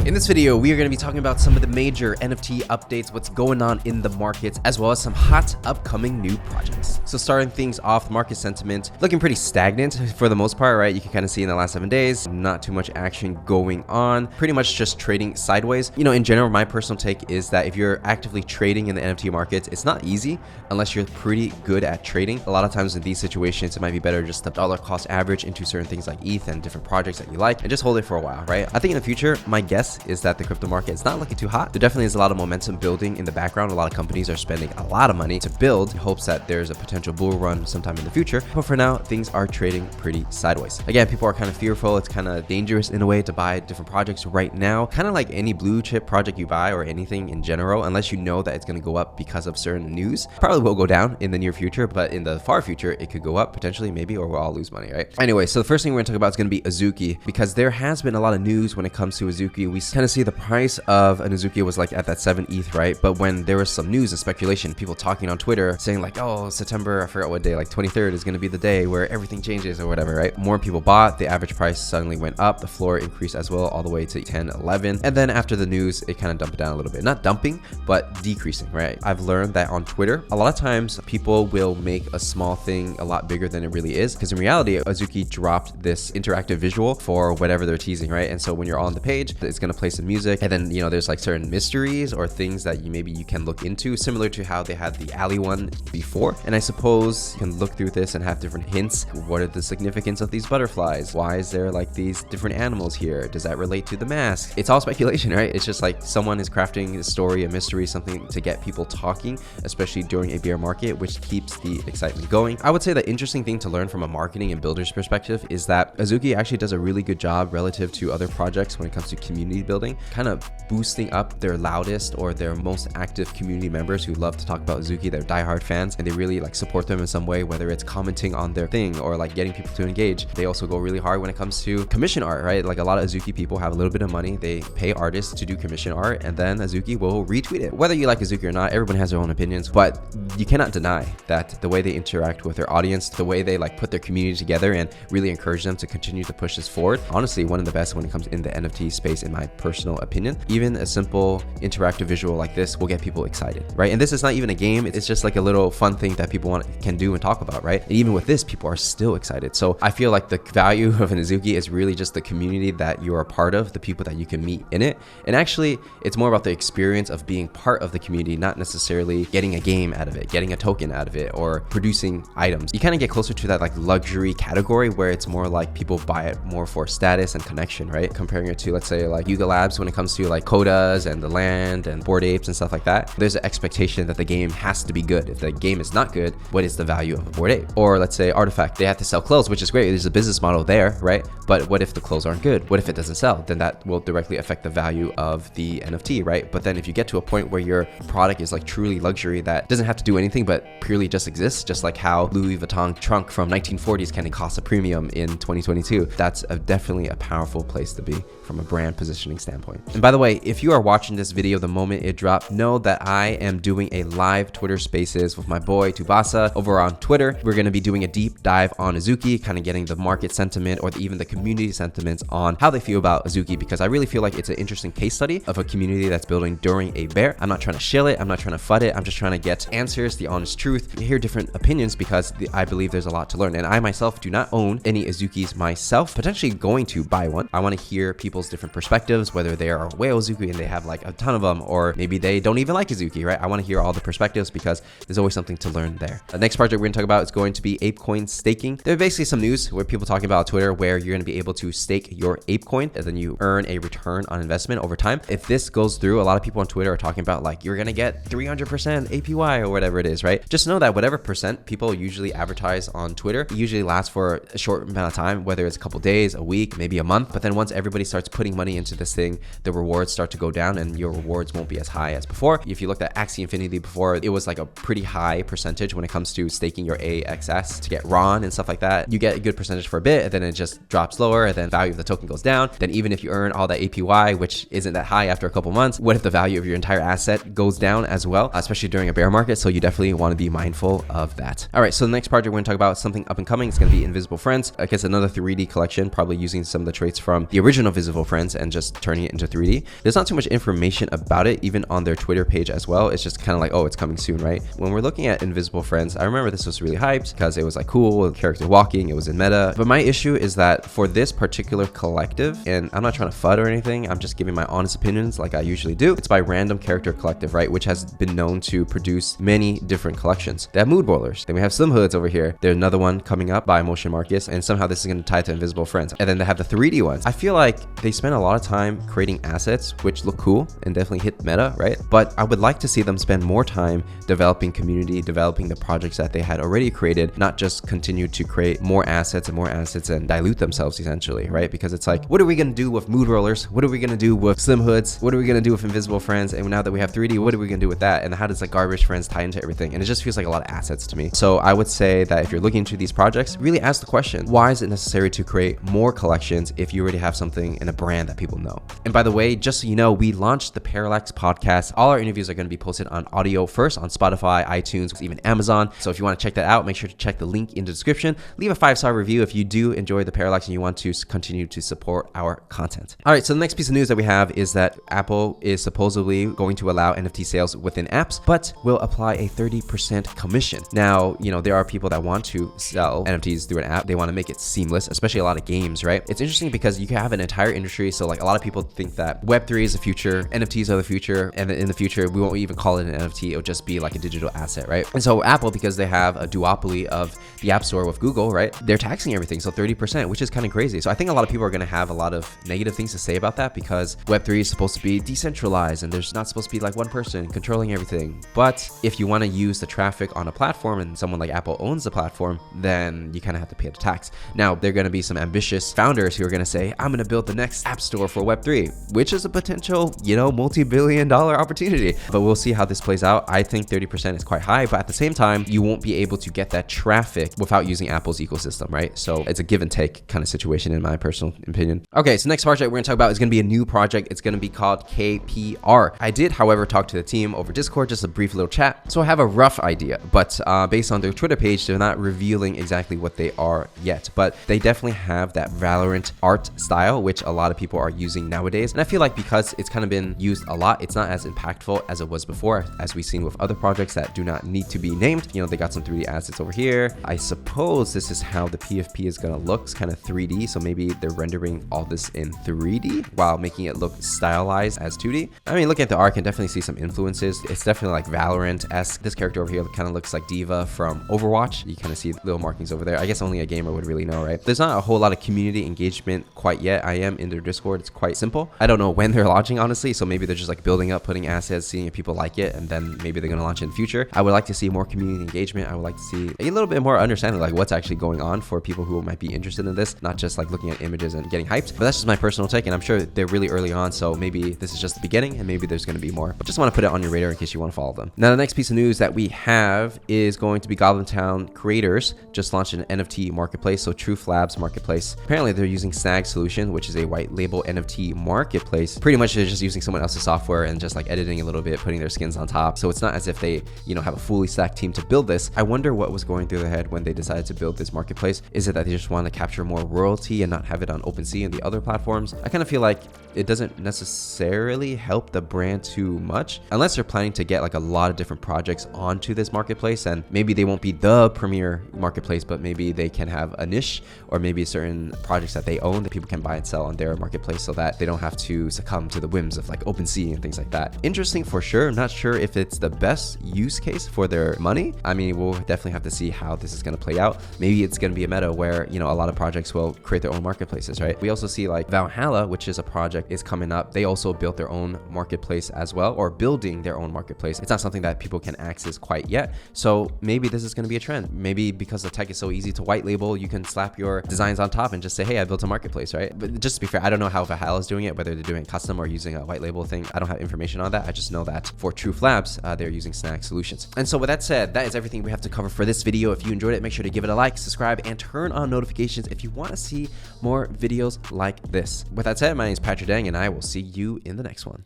In this video, we are going to be talking about some of the major NFT updates, what's going on in the markets, as well as some hot upcoming new projects. So starting things off, market sentiment looking pretty stagnant for the most part, right? You can kind of see in the last 7 days, not too much action going on, pretty much just trading sideways. You know, in general, my personal take is that if you're actively trading in the NFT markets, it's not easy unless you're pretty good at trading. A lot of times in these situations, it might be better just to dollar cost average into certain things like ETH and different projects that you like and just hold it for a while, right? I think in the future, my guess is that the crypto market is not looking too hot. There definitely is a lot of momentum building in the background. A lot of companies are spending a lot of money to build in hopes that there's a potential bull run sometime in the future. But for now, things are trading pretty sideways. Again, people are kind of fearful. It's kind of dangerous in a way to buy different projects right now. Kind of like any blue chip project you buy or anything in general, unless you know that it's going to go up because of certain news, probably will go down in the near future, but in the far future, it could go up potentially, maybe, or we'll all lose money, right? Anyway, so the first thing we're going to talk about is going to be Azuki, because there has been a lot of news when it comes to Azuki. We kind of see the price of an Azuki was like at that 7 ETH, right? But when there was some news and speculation, people talking on Twitter saying like, oh, September, I forgot what day, like 23rd is going to be the day where everything changes or whatever, right? More people bought, the average price suddenly went up, the floor increased as well, all the way to 10, 11. And then after the news, it kind of dumped down a little bit. Not dumping, but decreasing, right? I've learned that on Twitter, a lot of times people will make a small thing a lot bigger than it really is. Because in reality, Azuki dropped this interactive visual for whatever they're teasing, right? And so when you're on the page, it's going to play some music. And then, you know, there's like certain mysteries or things that maybe you can look into, similar to how they had the alley one before. And I suppose you can look through this and have different hints. What are the significance of these butterflies? Why is there like these different animals here? Does that relate to the mask? It's all speculation, right? It's just like someone is crafting a story, a mystery, something to get people talking, especially during a bear market, which keeps the excitement going. I would say the interesting thing to learn from a marketing and builder's perspective is that Azuki actually does a really good job relative to other projects when it comes to community building, kind of boosting up their loudest or their most active community members who love to talk about Azuki. They're diehard fans and they really like support them in some way, whether it's commenting on their thing or like getting people to engage. They also go really hard when it comes to commission art, right? Like a lot of Azuki people have a little bit of money. They pay artists to do commission art and then Azuki will retweet it. Whether you like Azuki or not, everyone has their own opinions, but you cannot deny that the way they interact with their audience, the way they like put their community together and really encourage them to continue to push this forward, honestly, one of the best when it comes in the NFT space, in my personal opinion. Even a simple interactive visual like this will get people excited, right? And this is not even a game. It's just like a little fun thing that people can do and talk about, right? And even with this, people are still excited. So I feel like the value of an Azuki is really just the community that you are a part of, the people that you can meet in it. And actually, it's more about the experience of being part of the community, not necessarily getting a game out of it, getting a token out of it, or producing items. You kind of get closer to that like luxury category where it's more like people buy it more for status and connection, right? Comparing it to, let's say, like HUGEE Labs when it comes to like Codas and the land and Bored Apes and stuff like that. There's an expectation that the game has to be good. If the game is not good, what is the value of a Bored Ape? Or let's say Artifact, they have to sell clothes, which is great. There's a business model there, right? But what if the clothes aren't good? What if it doesn't sell? Then that will directly affect the value of the NFT, right? But then if you get to a point where your product is like truly luxury that doesn't have to do anything but purely just exists, just like how Louis Vuitton trunk from 1940s can cost a premium in 2022, that's definitely a powerful place to be from a brand positioning standpoint. And by the way, if you are watching this video the moment it dropped, know that I am doing a live Twitter Spaces with my boy Tubasa over on Twitter. We're going to be doing a deep dive on Azuki, kind of getting the market sentiment or even the community sentiments on how they feel about Azuki, because I really feel like it's an interesting case study of a community that's building during a bear. I'm not trying to shill it. I'm not trying to FUD it. I'm just trying to get answers, the honest truth, hear different opinions, because I believe there's a lot to learn. And I myself do not own any Azukis myself, potentially going to buy one. I want to hear people's different perspectives, whether they are a whale Azuki and they have like a ton of them, or maybe they don't even like Azuki, right? I want to hear all the perspectives because there's always something to learn there. The next project we're going to talk about is going to be ApeCoin staking. There's basically some news where people talking about on Twitter where you're going to be able to stake your ApeCoin and then you earn a return on investment over time. If this goes through, a lot of people on Twitter are talking about like you're going to get 300% APY or whatever it is, right? Just know that whatever percent people usually advertise on Twitter, it usually lasts for a short amount of time, whether it's a couple days, a week, maybe a month. But then once everybody starts putting money into this thing, the rewards start to go down and your rewards won't be as high as before. If you looked at Axie Infinity before, it was like a pretty high percentage when it comes to staking your AXS to get RON and stuff like that. You get a good percentage for a bit and then it just drops lower and then value of the token goes down. Then even if you earn all that APY, which isn't that high after a couple months, what if the value of your entire asset goes down as well, especially during a bear market? So you definitely want to be mindful of that. All right, so the next project we're going to talk about something up and coming. It's going to be Invisible Friends. I guess another 3D collection, probably using some of the traits from the original Invisible Friends and just just turning it into 3D. There's not too much information about it, even on their Twitter page as well. It's just kind of like, oh, it's coming soon, right? When we're looking at Invisible Friends, I remember this was really hyped because it was like cool, character walking, it was in meta. But my issue is that for this particular collective, and I'm not trying to FUD or anything, I'm just giving my honest opinions like I usually do. It's by Random Character Collective, right? Which has been known to produce many different collections. They have mood boilers. Then we have Slim Hoods over here. There's another one coming up by Motion Marcus, and somehow this is going to tie to Invisible Friends. And then they have the 3D ones. I feel like they spend a lot of time creating assets which look cool and definitely hit meta, right? But I would like to see them spend more time developing community, developing the projects that they had already created, not just continue to create more assets and dilute themselves essentially, right? Because it's like, what are we going to do with mood rollers? What are we going to do with Slim Hoods? What are we going to do with Invisible Friends? And now that we have 3D, what are we going to do with that? And how does like Garbage Friends tie into everything? And it just feels like a lot of assets to me. So I would say that if you're looking into these projects, really ask the question, why is it necessary to create more collections if you already have something in a brand that people know? And by the way, just so you know, we launched the Parallax podcast. All our interviews are going to be posted on audio first on Spotify, iTunes, even Amazon. So if you want to check that out, make sure to check the link in the description. Leave a 5-star review if you do enjoy the Parallax and you want to continue to support our content. All right, so the next piece of news that we have is that Apple is supposedly going to allow NFT sales within apps, but will apply a 30% commission. Now, you know, there are people that want to sell NFTs through an app. They want to make it seamless, especially a lot of games, right? It's interesting because you can have an entire industry. So like a lot of people think that Web3 is the future, NFTs are the future, and in the future, we won't even call it an NFT. It'll just be like a digital asset, right? And so Apple, because they have a duopoly of the App Store with Google, right? They're taxing everything. So 30%, which is kind of crazy. So I think a lot of people are going to have a lot of negative things to say about that because Web3 is supposed to be decentralized and there's not supposed to be like one person controlling everything. But if you want to use the traffic on a platform and someone like Apple owns the platform, then you kind of have to pay the tax. Now, there are going to be some ambitious founders who are going to say, I'm going to build the next app store for Web3, which is a potential, you know, multi-billion-dollar opportunity. But we'll see how this plays out. I think 30% is quite high, but at the same time, you won't be able to get that traffic without using Apple's ecosystem, right? So it's a give and take kind of situation in my personal opinion. Okay, so next project we're going to talk about is going to be a new project. It's going to be called KPR. I did, however, talk to the team over Discord, just a brief little chat. So I have a rough idea, but based on their Twitter page, they're not revealing exactly what they are yet, but they definitely have that Valorant art style, which a lot of people are using nowadays. And I feel like because it's kind of been used a lot, it's not as impactful as it was before, as we've seen with other projects that do not need to be named. You know, they got some 3D assets over here. I suppose this is how the PFP is going to look. It's kind of 3D. So maybe they're rendering all this in 3D while making it look stylized as 2D. I mean, looking at the art, can definitely see some influences. It's definitely like Valorant-esque. This character over here kind of looks like Diva from Overwatch. You kind of see little markings over there. I guess only a gamer would really know, right? There's not a whole lot of community engagement quite yet. I am in their Discord. It's quite simple. I don't know when they're launching, honestly. So maybe they're just like building up, putting assets, seeing if people like it, and then maybe they're going to launch it in the future. I would like to see more community engagement. I would like to see a little bit more understanding like what's actually going on for people who might be interested in this, not just like looking at images and getting hyped. But that's just my personal take, and I'm sure they're really early on, so maybe this is just the beginning and maybe there's going to be more. But just want to put it on your radar in case you want to follow them. Now, the next piece of news that we have is going to be Goblintown creators just launched an NFT marketplace, so Truth Labs marketplace. Apparently they're using Snag Solution, which is a white label NFT marketplace. Pretty much they're just using someone else's software and just like editing a little bit, putting their skins on top. So it's not as if they, you know, have a fully stacked team to build this. I wonder what was going through their head when they decided to build this marketplace. Is it that they just want to capture more royalty and not have it on OpenSea and the other platforms? I kind of feel like it doesn't necessarily help the brand too much unless they're planning to get like a lot of different projects onto this marketplace, and maybe they won't be the premier marketplace, but maybe they can have a niche or maybe certain projects that they own that people can buy and sell on their marketplace so that they don't have to succumb to the whims of like OpenSea and things like that. Interesting for sure. I'm not sure if it's the best use case for their money. I mean, we'll definitely have to see how this is going to play out. Maybe it's going to be a meta where, you know, a lot of projects will create their own marketplaces, right? We also see like Valhalla, which is a project is coming up. They also built their own marketplace as well, or building their own marketplace. It's not something that people can access quite yet. So maybe this is going to be a trend. Maybe because the tech is so easy to white label, you can slap your designs on top and just say, hey, I built a marketplace, right? But just to be fair, I don't know how Valhalla is doing it, whether they're doing it custom or using a white label thing. I don't have information on that. I just know that for Truth Labs, they're using Snag Solutions. And so with that said, that is everything we have to cover for this video. If you enjoyed it, make sure to give it a like, subscribe, and turn on notifications if you want to see more videos like this. With that said, my name is Patrick Dang, and I will see you in the next one.